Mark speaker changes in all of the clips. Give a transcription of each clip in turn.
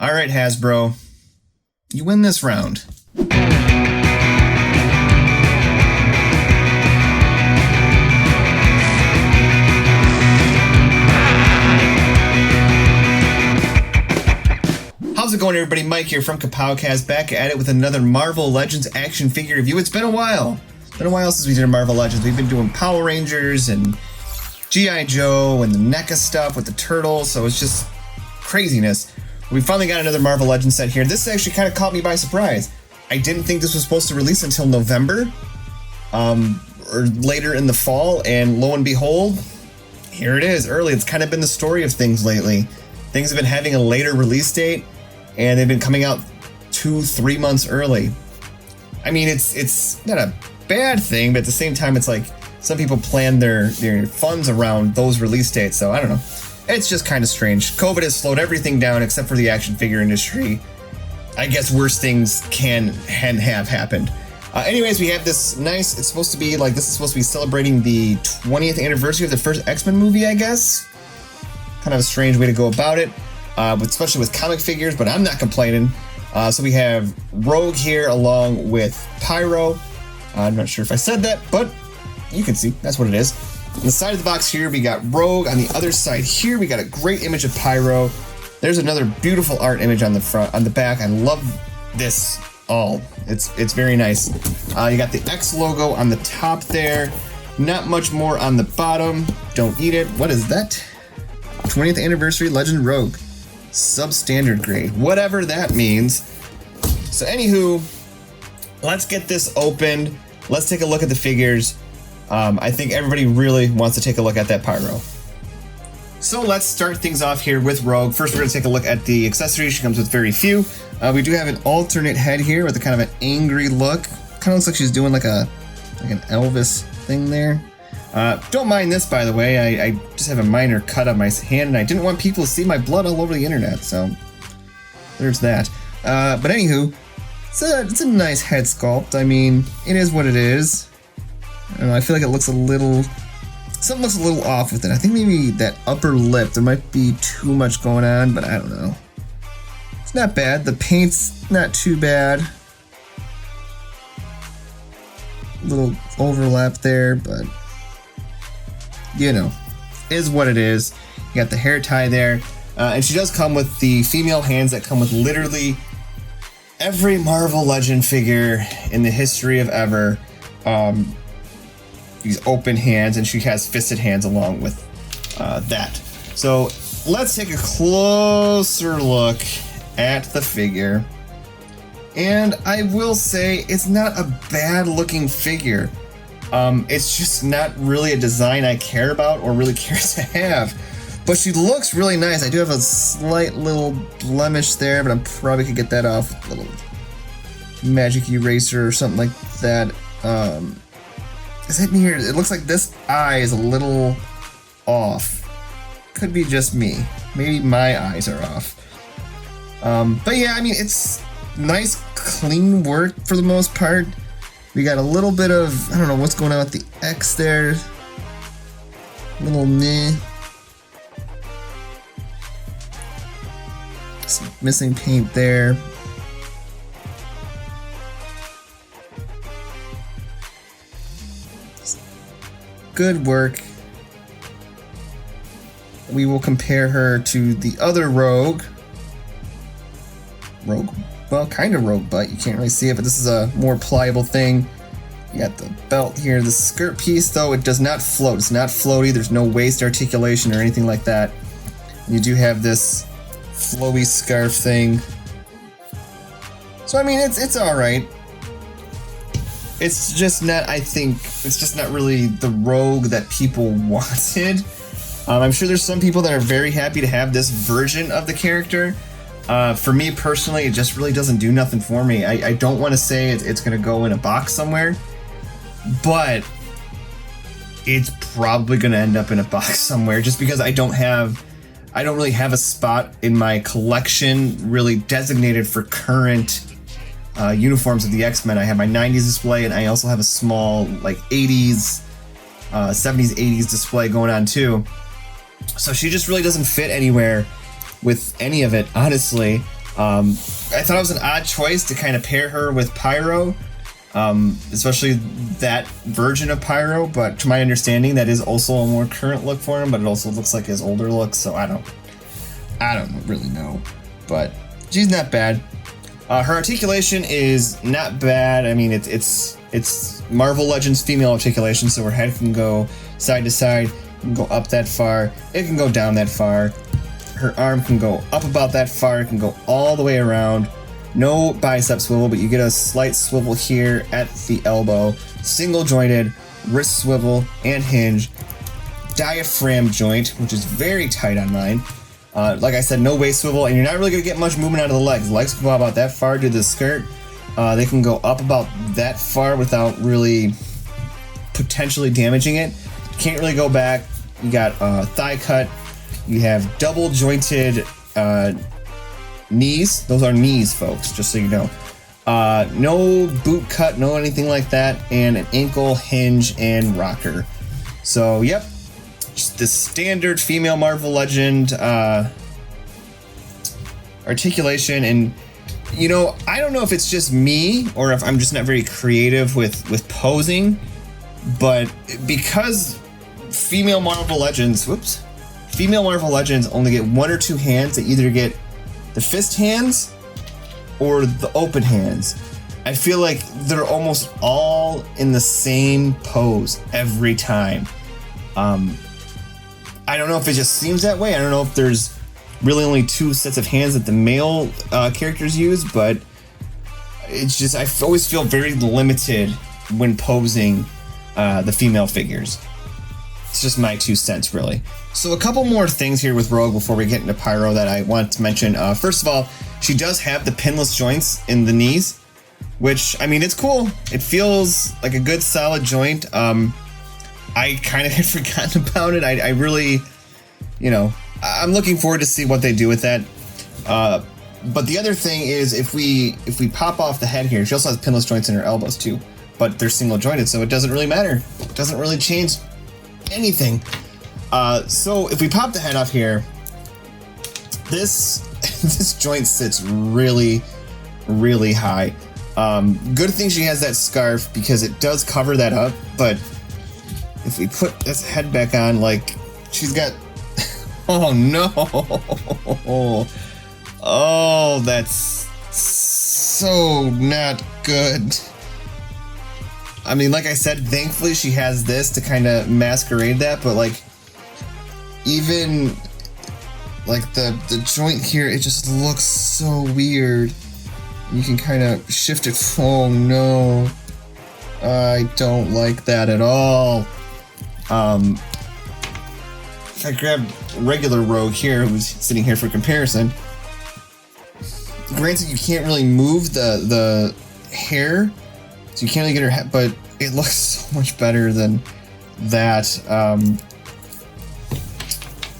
Speaker 1: All right, Hasbro, you win this round. How's it going, everybody? Mike here from Kapowcast, back at it with another Marvel Legends action figure review. It's been a while. It's been a while since we did a Marvel Legends. We've been doing Power Rangers and G.I. Joe and the NECA stuff with the turtles, so it's just craziness. We finally got another Marvel Legends set here. This actually kind of caught me by surprise. I didn't think this was supposed to release until November, or later in the fall, and lo and behold, here it is, early. It's kind of been the story of things lately. Things have been having a later release date, and they've been coming out 2-3 months early. I mean, it's not a bad thing, but at the same time, it's like some people plan their funds around those release dates, so I don't know. It's just kind of strange. COVID has slowed everything down except for the action figure industry. I guess worse things can have happened. Anyways, we have this nice, it's supposed to be like, this is supposed to be celebrating the 20th anniversary of the first X-Men movie, I guess. Kind of a strange way to go about it, especially with comic figures, but I'm not complaining. So we have Rogue here along with Pyro. I'm not sure if I said that, but you can see, that's what it is. On the side of the box here, we got Rogue. On the other side here, we got a great image of Pyro. There's another beautiful art image on the front, on the back. I love this all. It's very nice. You got the X logo on the top there. Not much more on the bottom. Don't eat it. What is that? 20th anniversary Legend Rogue. Substandard grade. Whatever that means. So anywho, let's get this opened. Let's take a look at the figures. I think everybody really wants to take a look at that Pyro. So let's start things off here with Rogue. First, we're going to take a look at the accessories. She comes with very few. We do have an alternate head here with a kind of an angry look. Kind of looks like she's doing like an Elvis thing there. Don't mind this, by the way. I just have a minor cut on my hand, and I didn't want people to see my blood all over the internet, so there's that. But anywho, it's a nice head sculpt. I mean, it is what it is. I don't know, I feel like it looks something looks a little off with it. I think maybe that upper lip, there might be too much going on, but I don't know. It's not bad. The paint's not too bad. A little overlap there, but you know, is what it is. You got the hair tie there, and she does come with the female hands that come with literally every Marvel Legend figure in the history of ever. These open hands, and she has fisted hands along with that. So let's take a closer look at the figure. And I will say it's not a bad looking figure. It's just not really a design I care about or really care to have. But she looks really nice. I do have a slight little blemish there, but I probably could get that off with a little magic eraser or something like that. Is it near? It looks like this eye is a little off. Could be just me. Maybe my eyes are off. But yeah, I mean, it's nice, clean work for the most part. We got a little bit of, I don't know what's going on with the X there. Little meh. Some missing paint there. Good work. We will compare her to the other Rogue. Well, kind of Rogue butt. You can't really see it, but this is a more pliable thing. You got the belt here. The skirt piece, though, it does not float. It's not floaty. There's no waist articulation or anything like that. You do have this flowy scarf thing. So, I mean, it's all right. It's just not, I think, it's just not really the Rogue that people wanted. I'm sure there's some people that are very happy to have this version of the character. For me personally, it just really doesn't do nothing for me. I don't want to say it's going to go in a box somewhere, but it's probably going to end up in a box somewhere just because I don't really have a spot in my collection really designated for current uniforms of the X-Men. I have my 90s display, and I also have a small like 80s, 70s, 80s display going on too. So she just really doesn't fit anywhere with any of it, honestly. I thought it was an odd choice to kind of pair her with Pyro, especially that version of Pyro, but to my understanding, that is also a more current look for him, but it also looks like his older look, so I don't really know, but she's not bad. Her articulation is not bad. I mean, it's Marvel Legends female articulation, so her head can go side to side, it can go up that far, it can go down that far. Her arm can go up about that far, it can go all the way around. No bicep swivel, but you get a slight swivel here at the elbow. Single jointed, wrist swivel and hinge. Diaphragm joint, which is very tight on mine. Like I said, no waist swivel, and you're not really going to get much movement out of the legs. The legs can go about that far to the skirt. They can go up about that far without really potentially damaging it. Can't really go back. You got thigh cut. You have double jointed knees. Those are knees, folks, just so you know. No boot cut, no anything like that, and an ankle, hinge, and rocker. So, yep, just the standard female Marvel Legend articulation. And, you know, I don't know if it's just me or if I'm just not very creative with posing, but because female Marvel Legends only get one or two hands. They either get the fist hands or the open hands. I feel like they're almost all in the same pose every time. I don't know if it just seems that way. I don't know if there's really only two sets of hands that the male characters use, but it's just, I always feel very limited when posing the female figures. It's just my 2 cents, really. So a couple more things here with Rogue before we get into Pyro that I want to mention. First of all, she does have the pinless joints in the knees, which, I mean, it's cool. It feels like a good solid joint. I kind of had forgotten about it. I really, you know, I'm looking forward to see what they do with that. But the other thing is, if we pop off the head here, she also has pinless joints in her elbows too, but they're single jointed, so it doesn't really matter. It doesn't really change anything. So if we pop the head off here, this joint sits really, really high. Good thing she has that scarf because it does cover that up, but if we put this head back on, like, she's got, oh no, oh, that's so not good. I mean, like I said, thankfully she has this to kind of masquerade that, but like, even like the joint here, it just looks so weird. You can kind of shift it. Oh no, I don't like that at all. If I grab regular Rogue here, who's sitting here for comparison, granted you can't really move the hair, so you can't really get her head, but it looks so much better than that.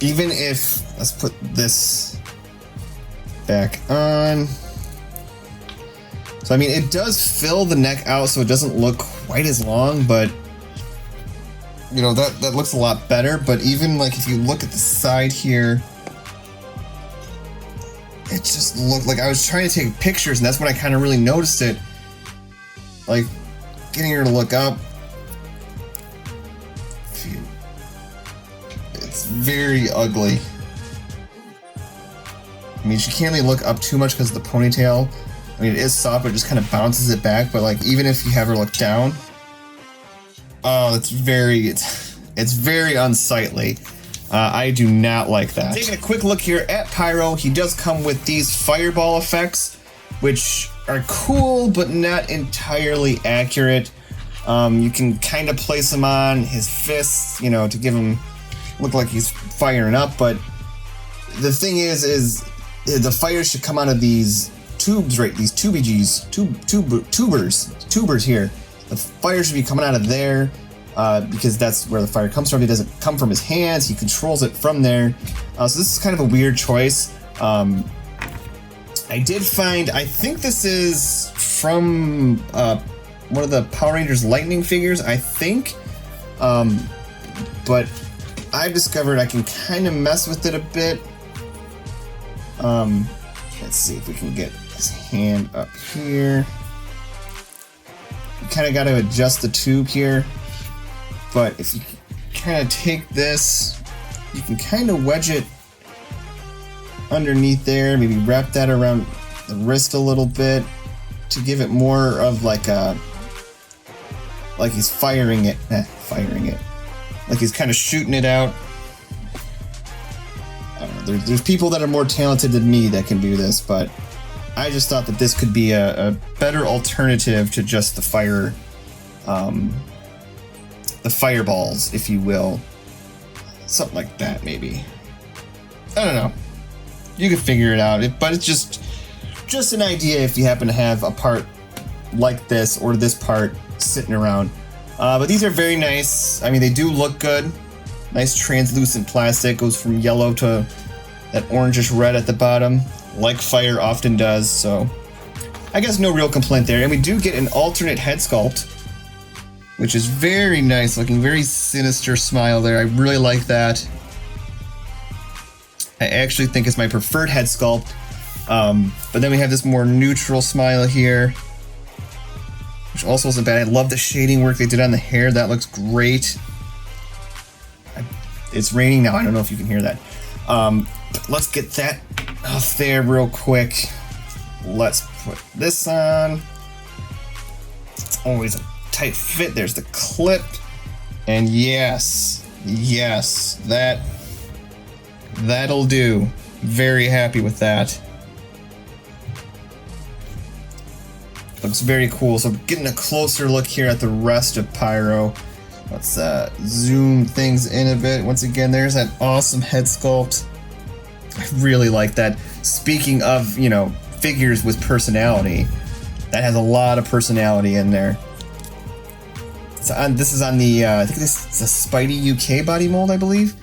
Speaker 1: Even if, let's put this back on. So I mean, it does fill the neck out so it doesn't look quite as long, but you know, that looks a lot better. But even like if you look at the side here, it just looked like I was trying to take pictures, and that's when I kind of really noticed it. Like getting her to look up, it's very ugly. I mean, she can't really look up too much because of the ponytail. I mean, it is soft, but it just kind of bounces it back. But like, even if you have her look down, oh, it's very unsightly. I do not like that. Taking a quick look here at Pyro, he does come with these fireball effects, which are cool, but not entirely accurate. You can kind of place him on his fists, you know, to give him look like he's firing up. But the thing is the fire should come out of these tubes, right? These tubers here. The fire should be coming out of there. Because that's where the fire comes from. It doesn't come from his hands. He controls it from there. So this is kind of a weird choice. I did find, I think this is from one of the Power Rangers Lightning figures, I think. But I've discovered I can kind of mess with it a bit. Let's see if we can get his hand up here. You kind of got to adjust the tube here, but if you kind of take this, you can kind of wedge it underneath there, maybe wrap that around the wrist a little bit to give it more of like a, like he's firing it, like he's kind of shooting it out. I don't know, there's people that are more talented than me that can do this, but I just thought that this could be a better alternative to just the fireballs, if you will. Something like that, maybe. I don't know. You can figure it out, but it's just an idea if you happen to have a part like this or this part sitting around. But these are very nice. I mean, they do look good. Nice translucent plastic, goes from yellow to that orangish red at the bottom, like fire often does, so I guess no real complaint there. And we do get an alternate head sculpt, which is very nice looking, very sinister smile there. I really like that. I actually think it's my preferred head sculpt. But then we have this more neutral smile here, which also isn't bad. I love the shading work they did on the hair. That looks great. It's raining now. I don't know if you can hear that. But let's get that off there real quick. Let's put this on. It's always a tight fit. There's the clip. And yes, that'll do. Very happy with that. Looks very cool. So getting a closer look here at the rest of Pyro. Let's zoom things in a bit. Once again, there's that awesome head sculpt. I really like that. Speaking of, you know, figures with personality, that has a lot of personality in there. So this is on the, I think this is a Spidey UK body mold, I believe.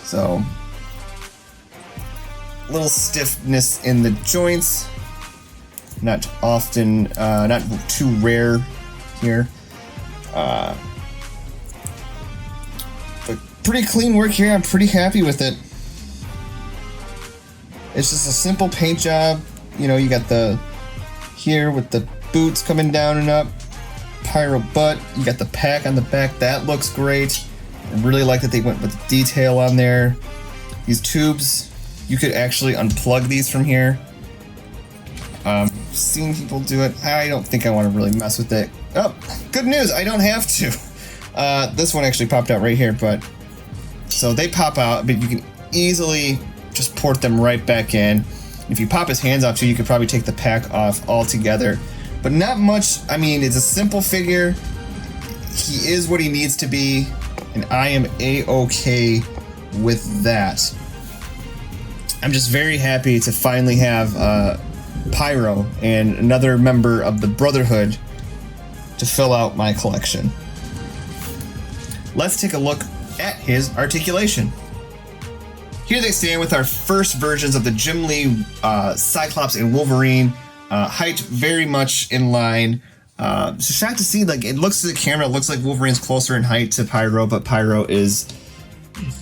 Speaker 1: So, a little stiffness in the joints. Not often, not too rare here. But pretty clean work here. I'm pretty happy with it. It's just a simple paint job. You know, you got the here with the boots coming down and up. Pyro butt. You got the pack on the back. That looks great. I really like that they went with the detail on there. These tubes, you could actually unplug these from here. Seen people do it. I don't think I want to really mess with it. Oh, good news. I don't have to. This one actually popped out right here, but so they pop out, but you can easily just port them right back in. If you pop his hands off too, you could probably take the pack off altogether. But not much. I mean, it's a simple figure. He is what he needs to be, and I am a-okay with that. I'm just very happy to finally have Pyro and another member of the Brotherhood to fill out my collection. Let's take a look at his articulation. Here they stand with our first versions of the Jim Lee, Cyclops, and Wolverine. Height very much in line. So shocked to see, like, it looks to the camera, it looks like Wolverine's closer in height to Pyro, but Pyro is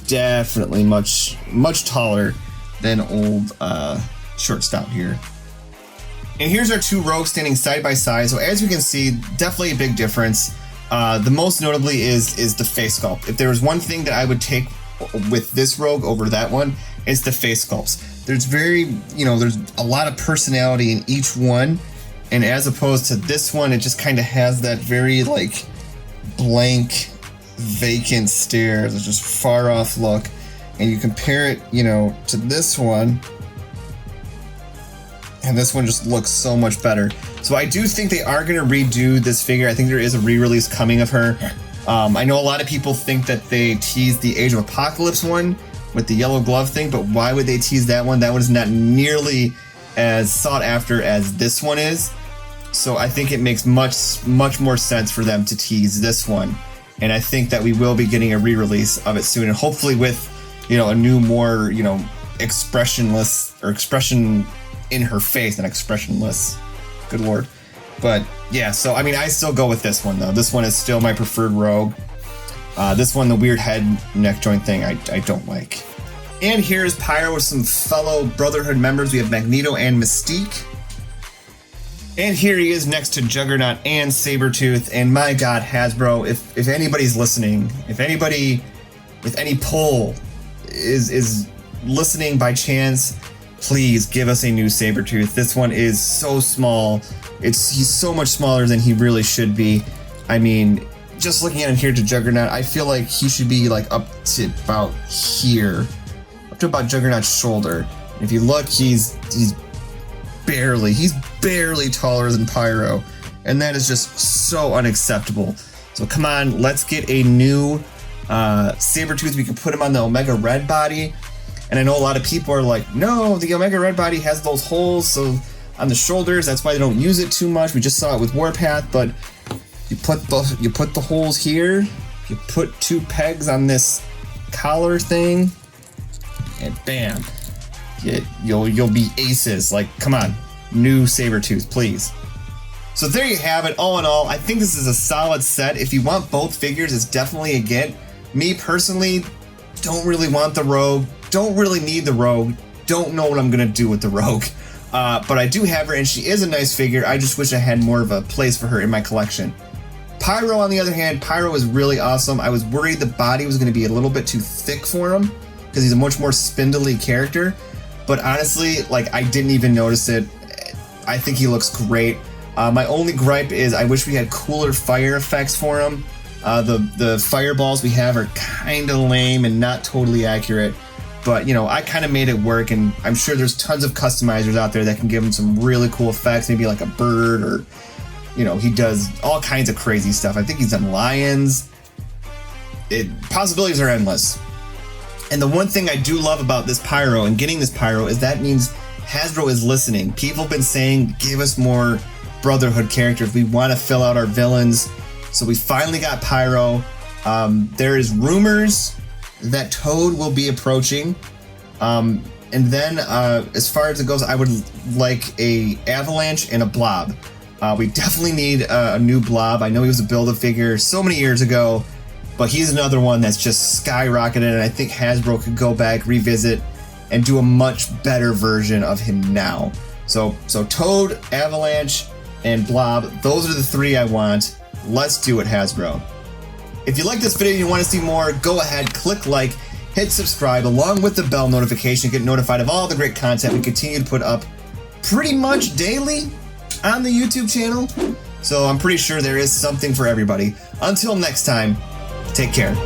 Speaker 1: definitely much taller than old shortstop here. And here's our two rogues standing side by side. So as you can see, definitely a big difference. The most notably is the face sculpt. If there was one thing that I would take with this rogue over that one, it's the face sculpts. There's there's a lot of personality in each one. And as opposed to this one, it just kind of has that very like blank, vacant stare. It's just far off look. And you compare it, to this one, and this one just looks so much better. So I do think they are going to redo this figure. I think there is a re-release coming of her. I know a lot of people think that they teased the Age of Apocalypse one with the yellow glove thing, but why would they tease that one? That one is not nearly as sought after as this one is. So I think it makes much more sense for them to tease this one. And I think that we will be getting a re-release of it soon, and hopefully with, a new, more, expressionless, or expression in her face, not expressionless. Good lord. But yeah, so I mean, I still go with this one though. This one is still my preferred rogue. This one, the weird head neck joint thing, I don't like. And here's Pyro with some fellow Brotherhood members. We have Magneto and Mystique. And here he is next to Juggernaut and Sabretooth. And my God, Hasbro, if anybody's listening, if anybody with any pull is listening by chance, please give us a new Sabretooth. This one is so small. He's so much smaller than he really should be. I mean, just looking at him here to Juggernaut, I feel like he should be like up to about here. Up to about Juggernaut's shoulder. If you look, he's barely taller than Pyro, and that is just so unacceptable. So come on, let's get a new Sabretooth. We can put him on the Omega Red body, and I know a lot of people are like, no, the Omega Red body has those holes so on the shoulders, that's why they don't use it too much. We just saw it with Warpath, but you put the holes here, you put 2 pegs on this collar thing, and bam, you'll be aces. Like, come on, new Sabretooth, please. So there you have it. All in all, I think this is a solid set. If you want both figures, it's definitely a get. Me personally, don't really want the Rogue, don't really need the Rogue, don't know what I'm gonna do with the Rogue. But I do have her, and she is a nice figure. I just wish I had more of a place for her in my collection. Pyro, on the other hand, Pyro is really awesome. I was worried the body was going to be a little bit too thick for him because he's a much more spindly character. But honestly, like, I didn't even notice it. I think he looks great. My only gripe is I wish we had cooler fire effects for him. The fireballs we have are kind of lame and not totally accurate. But, you know, I kind of made it work, and I'm sure there's tons of customizers out there that can give him some really cool effects, maybe like a bird, or, you know, he does all kinds of crazy stuff. I think he's done lions. Possibilities are endless. And the one thing I do love about this Pyro and getting this Pyro is that means Hasbro is listening. People have been saying, give us more Brotherhood characters. We want to fill out our villains. So we finally got Pyro. There is rumors that Toad will be approaching, and then as far as it goes, I would like a Avalanche and a Blob. We definitely need a new Blob. I know he was a Build-A-Figure so many years ago, but he's another one that's just skyrocketed, and I think Hasbro could go back, revisit, and do a much better version of him now. So Toad, Avalanche, and Blob, those are the 3 I want. Let's do it, Hasbro. If you like this video and you want to see more, go ahead, click like, hit subscribe, along with the bell notification, get notified of all the great content we continue to put up pretty much daily on the YouTube channel. So I'm pretty sure there is something for everybody. Until next time, take care.